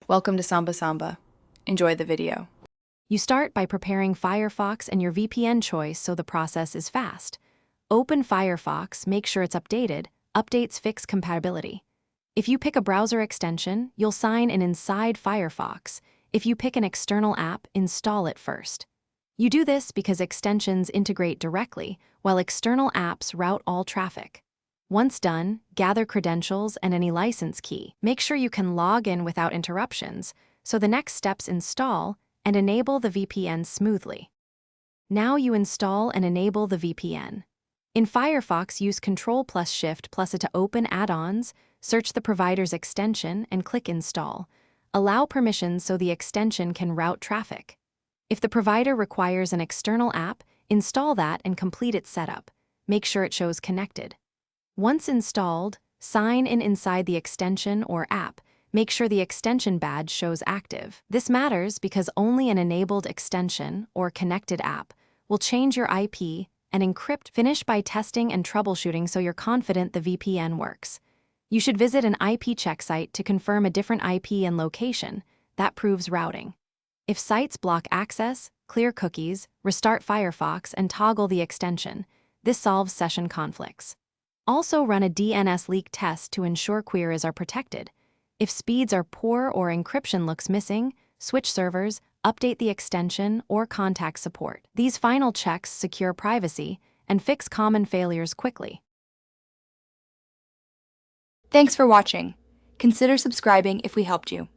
Welcome to Samba Samba. Enjoy the video. You start by preparing Firefox and your VPN choice so the process is fast. Open Firefox, make sure it's updated. Updates fix compatibility. If you pick a browser extension, you'll sign in inside Firefox. If you pick an external app, install it first. You do this because extensions integrate directly, while external apps route all traffic. Once done, gather credentials and any license key. Make sure you can log in without interruptions, so the next steps install and enable the VPN smoothly. Now you install and enable the VPN. In Firefox, use Ctrl+Shift+A to open add-ons, search the provider's extension, and click Install. Allow permissions so the extension can route traffic. If the provider requires an external app, install that and complete its setup. Make sure it shows connected. Once installed, sign in inside the extension or app. Make sure the extension badge shows active. This matters because only an enabled extension or connected app will change your IP and encrypt. Finish by testing and troubleshooting so you're confident the VPN works. You should visit an IP check site to confirm a different IP and location. That proves routing. If sites block access, clear cookies, restart Firefox, and toggle the extension. This solves session conflicts. Also run a DNS leak test to ensure queries are protected. If speeds are poor or encryption looks missing, switch servers, update the extension, or contact support. These final checks secure privacy and fix common failures quickly. Thanks for watching. Consider subscribing if we helped you.